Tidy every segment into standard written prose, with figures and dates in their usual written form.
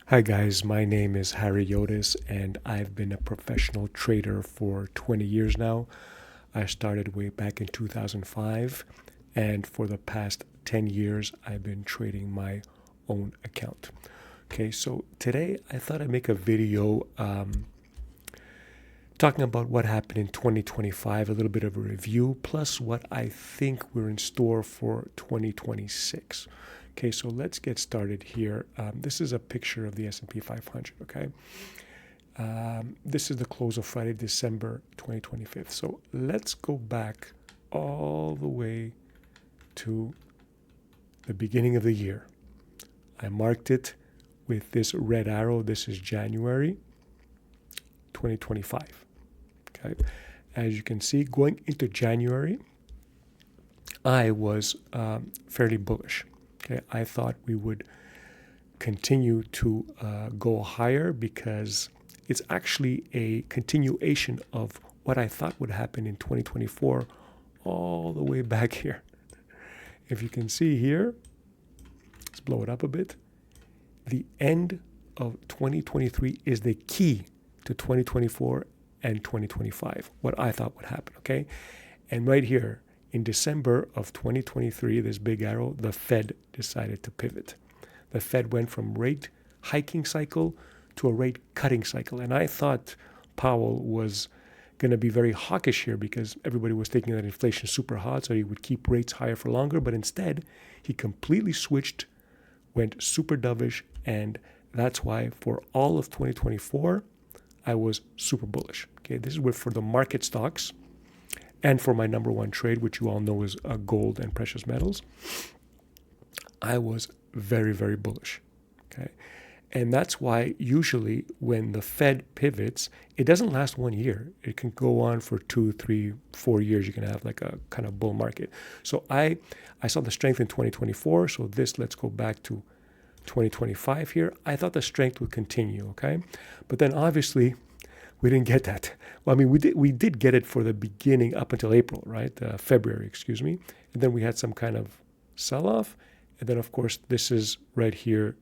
Hi guys, my name is Harry Yotis and I've been a professional trader for 20 years now. I started way back in 2005 and for the past 10 years I've been trading my own account. Okay, so today I thought I'd make a video talking about what happened in 2025, a little bit of a review, plus what I think we're in store for 2026. Okay, so let's get started here. This is a picture of the S&P 500, okay? This is the close of Friday, December 2025. So let's go back all the way to the beginning of the year. I marked it with this red arrow. This is January 2025. Okay, as you can see, going into January, I was fairly bullish. Okay, I thought we would continue to go higher because it's actually a continuation of what I thought would happen in 2024 all the way back here. If you can see here, let's blow it up a bit. The end of 2023 is the key to 2024 and 2025, what I thought would happen, okay? And right here, in December of 2023, this big arrow, the Fed decided to pivot. The Fed went from rate hiking cycle to a rate cutting cycle. And I thought Powell was going to be very hawkish here because everybody was thinking that inflation is super hot, so he would keep rates higher for longer. But instead, he completely switched, went super dovish, and that's why for all of 2024, I was super bullish. Okay, this is where for the market stocks and for my number one trade, which you all know is gold and precious metals, I was very, very bullish. Okay, and that's why usually when the Fed pivots, it doesn't last 1 year. It can go on for 2, 3, 4 years. You can have like a kind of bull market. So I saw the strength in 2024. So let's go back to 2025 here. I thought the strength would continue, okay? But then obviously we didn't get that. Well, I mean, we did get it for the beginning up until April, right? February, excuse me. And then we had some kind of sell-off. And then, of course, this is right here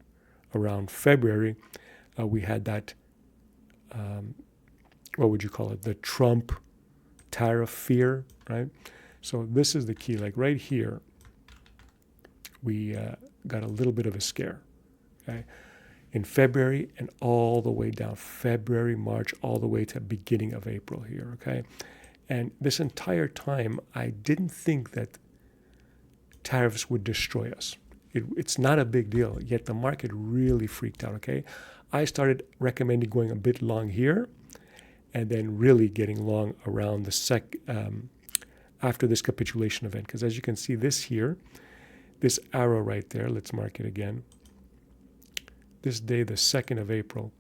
around February. We had that, what would you call it? The Trump tariff fear, right? So this is the key. Like right here, we got a little bit of a scare. Okay, in February and all the way down February, March, all the way to beginning of April here, okay? And this entire time, I didn't think that tariffs would destroy us. It's not a big deal, yet the market really freaked out, okay? I started recommending going a bit long here and then really getting long around the after this capitulation event. Because as you can see this here, this arrow right there, let's mark it again. This day, the 2nd of April,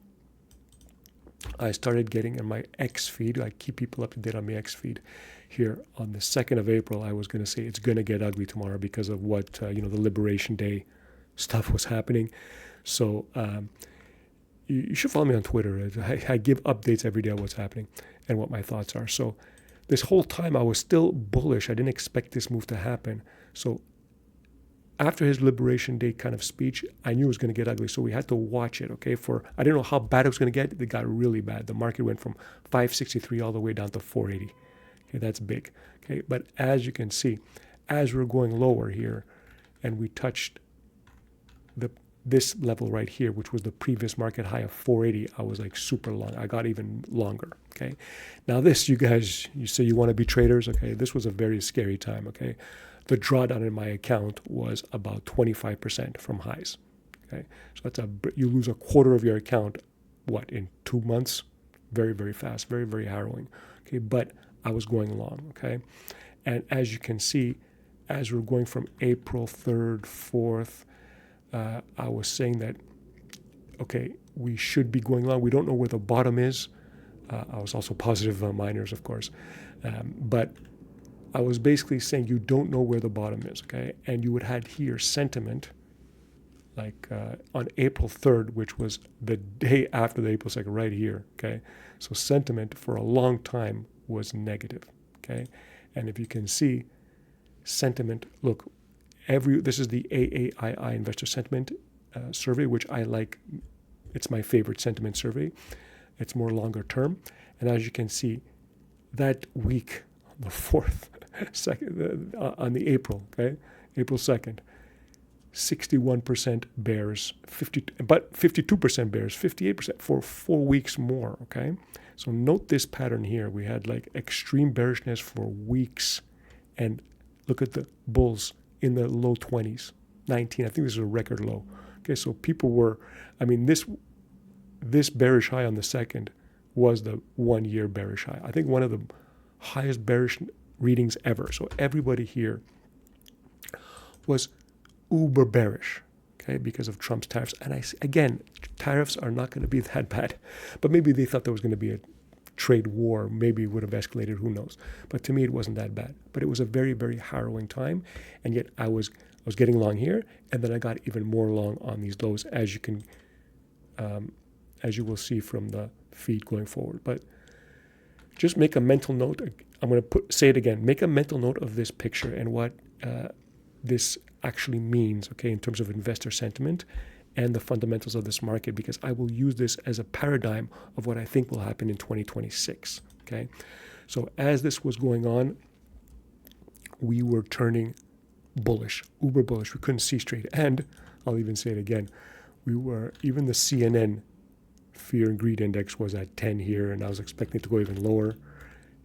I started getting in my X feed. I keep people up to date on my X feed. Here on the 2nd of April, I was going to say it's going to get ugly tomorrow because of what, the Liberation Day stuff was happening. So you should follow me on Twitter. I give updates every day on what's happening and what my thoughts are. So this whole time I was still bullish. I didn't expect this move to happen. So after his Liberation Day kind of speech, I knew it was going to get ugly. So we had to watch it, okay? I didn't know how bad it was going to get. It got really bad. The market went from 563 all the way down to 480. Okay, that's big. Okay, but as you can see, as we're going lower here, and we touched this level right here, which was the previous market high of 480, I was like super long. I got even longer, okay? Now this, you guys, you say you want to be traders, okay? This was a very scary time, okay? The drawdown in my account was about 25% from highs, okay? So you lose a quarter of your account, what, in 2 months? Very, very fast, very, very harrowing, okay? But I was going long, okay? And as you can see, as we're going from April 3rd, 4th, I was saying that, okay, we should be going long. We don't know where the bottom is. I was also positive on miners, of course. But I was basically saying you don't know where the bottom is, okay? And you would have here sentiment, like on April 3rd, which was the day after the April 2nd, right here, okay? So sentiment for a long time was negative, okay? And if you can see, sentiment, look, this is the AAII investor sentiment survey, which I like It's my favorite sentiment survey. It's more longer term. And as you can see, that week, the 4th, on the April, okay, April 2nd, 61% bears, 52% bears, 58% for 4 weeks more, okay? So note this pattern here. We had like extreme bearishness for weeks, and look at the bulls in the low 20s, 19. I think this is a record low. Okay, so people were, I mean, this bearish high on the 2nd was the 1-year bearish high. I think one of the highest bearish readings ever. So everybody here was uber bearish, okay, because of Trump's tariffs. And again, tariffs are not going to be that bad, but maybe they thought there was going to be a trade war. Maybe it would have escalated, who knows. But to me, it wasn't that bad. But it was a very, very harrowing time. And yet I was getting long here, and then I got even more long on these lows, as you can, as you will see from the feed going forward. But just make a mental note. I'm going to say it again. Make a mental note of this picture and what this actually means, okay, in terms of investor sentiment and the fundamentals of this market, because I will use this as a paradigm of what I think will happen in 2026, okay? So as this was going on, we were turning bullish, uber bullish. We couldn't see straight. And I'll even say it again. Even the CNN fear and greed index was at 10 here, and I was expecting it to go even lower.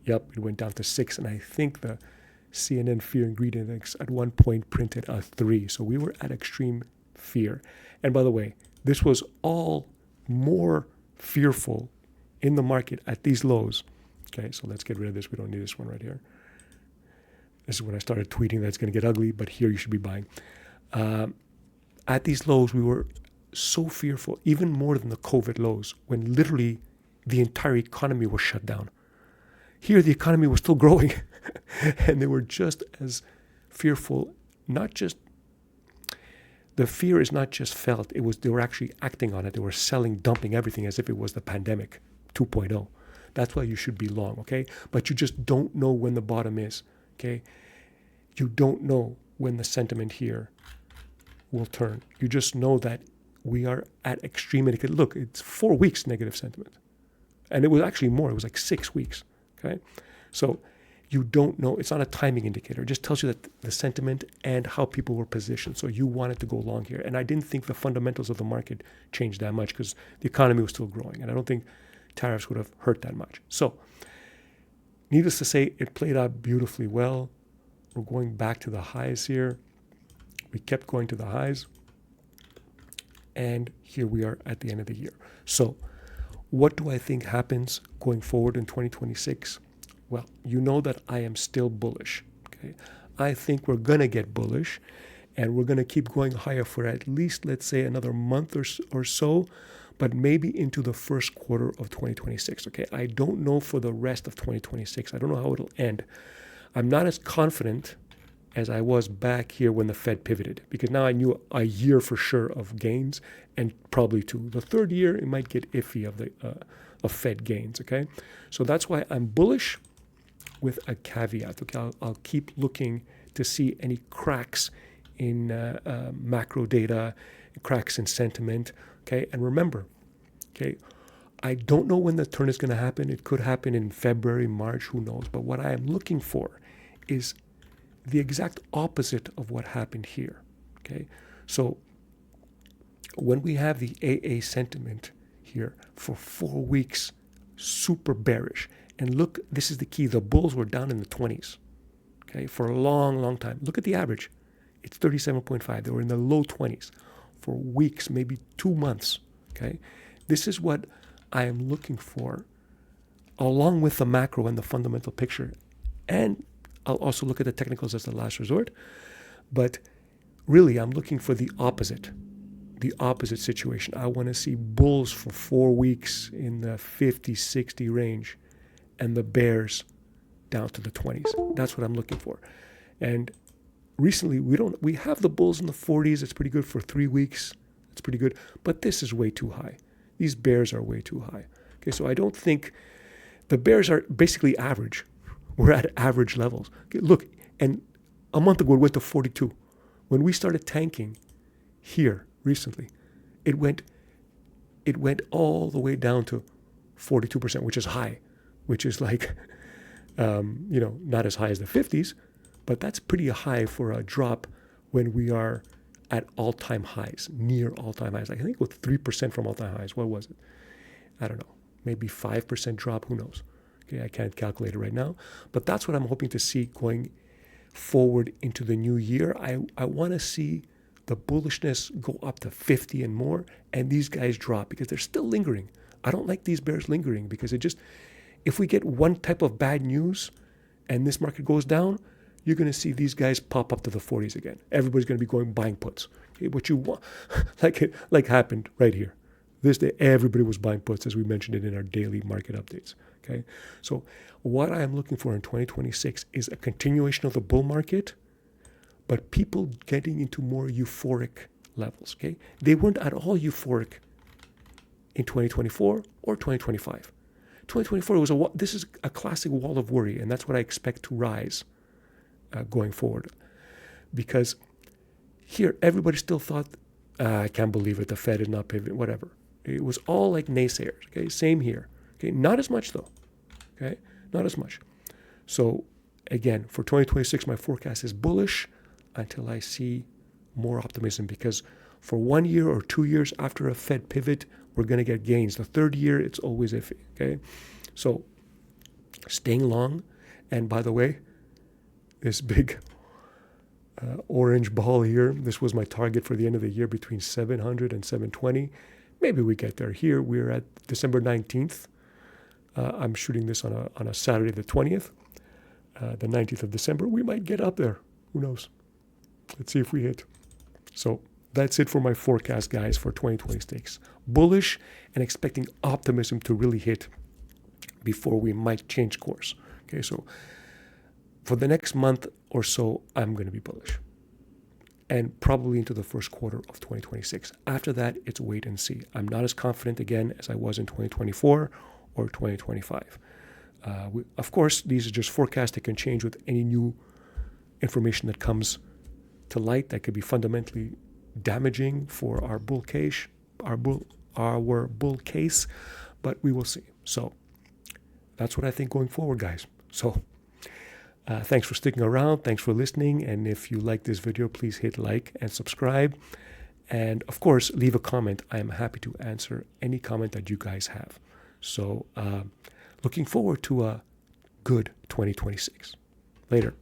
Yep, it went down to 6, and I think the CNN fear and greed index at one point printed a 3. So we were at extreme fear. And by the way, this was all more fearful in the market at these lows. Okay, so let's get rid of this. We don't need this one right here. This is when I started tweeting that it's going to get ugly, but here you should be buying. At these lows, we were so fearful, even more than the COVID lows, when literally the entire economy was shut down. Here, the economy was still growing, and they were just as fearful. Not just, the fear is not just felt, they were actually acting on it. They were selling, dumping everything as if it was the pandemic 2.0. That's why you should be long, okay? But you just don't know when the bottom is, okay? You don't know when the sentiment here will turn. You just know that we are at extreme, look, it's 4 weeks negative sentiment. And it was actually more, it was like 6 weeks, okay? So you don't know, it's not a timing indicator. It just tells you that the sentiment and how people were positioned. So you wanted to go long here. And I didn't think the fundamentals of the market changed that much because the economy was still growing. And I don't think tariffs would have hurt that much. So needless to say, it played out beautifully well. We're going back to the highs here. We kept going to the highs. And here we are at the end of the year. So what do I think happens going forward in 2026? Well, you know that I am still bullish. Okay, I think we're going to get bullish, and we're going to keep going higher for at least, let's say, another month or so, but maybe into the first quarter of 2026. Okay, I don't know for the rest of 2026. I don't know how it'll end. I'm not as confident as I was back here when the Fed pivoted, because now I knew a year for sure of gains, and probably 2. The third year, it might get iffy of Fed gains, okay? So that's why I'm bullish with a caveat, okay? I'll keep looking to see any cracks in macro data, cracks in sentiment, okay? And remember, okay, I don't know when the turn is going to happen. It could happen in February, March, who knows? But what I am looking for is the exact opposite of what happened here, okay? So when we have the AA sentiment here for 4 weeks, super bearish, and look, this is the key, the bulls were down in the 20s, okay, for a long, long time. Look at the average. It's 37.5. They were in the low 20s for weeks, maybe 2 months, okay? This is what I am looking for, along with the macro and the fundamental picture. And I'll also look at the technicals as the last resort. But really, I'm looking for the opposite situation. I want to see bulls for 4 weeks in the 50, 60 range, and the bears down to the 20s. That's what I'm looking for. And recently, we have the bulls in the 40s. It's pretty good for 3 weeks. It's pretty good. But this is way too high. These bears are way too high. Okay, so I don't think the bears are basically average. We're at average levels. Okay, look, and a month ago it went to 42. When we started tanking here recently, it went it went all the way down to 42%, which is high, which is like, not as high as the 50s, but that's pretty high for a drop when we are at all-time highs, near all-time highs. I think with 3% from all-time highs. What was it? I don't know. Maybe 5% drop. Who knows? Okay, I can't calculate it right now. But that's what I'm hoping to see going forward into the new year. I want to see the bullishness go up to 50 and more, and these guys drop because they're still lingering. I don't like these bears lingering because if we get one type of bad news and this market goes down, you're going to see these guys pop up to the 40s again. Everybody's going to be buying puts. Okay, what you want, like happened right here. This day, everybody was buying puts, as we mentioned it in our daily market updates. Okay, so what I am looking for in 2026 is a continuation of the bull market, but people getting into more euphoric levels. Okay, they weren't at all euphoric in 2024 or 2025. 2024 this is a classic wall of worry, and that's what I expect to rise going forward. Because here, everybody still thought, I can't believe it, the Fed is not pivoting, whatever. It was all like naysayers, okay? Same here, okay? Not as much though, okay? Not as much. So again, for 2026, my forecast is bullish until I see more optimism, because for 1 year or 2 years after a Fed pivot, we're going to get gains. The third year, it's always iffy, okay? So staying long, and by the way, this big orange ball here, this was my target for the end of the year between 700 and 720. Maybe we get there. Here we're at December 19th. I'm shooting this on a Saturday the 20th, the 19th of December. We might get up there. Who knows? Let's see if we hit. So that's it for my forecast, guys, for 2026. Bullish and expecting optimism to really hit before we might change course. Okay, so for the next month or so, I'm going to be bullish, and probably into the first quarter of 2026. After that, it's wait and see. I'm not as confident again as I was in 2024 or 2025. Of course, these are just forecasts that can change with any new information that comes to light that could be fundamentally damaging for our bull case, but we will see. So that's what I think going forward, guys. So thanks for sticking around. Thanks for listening. And if you like this video, please hit like and subscribe. And of course, leave a comment. I am happy to answer any comment that you guys have. So looking forward to a good 2026. Later.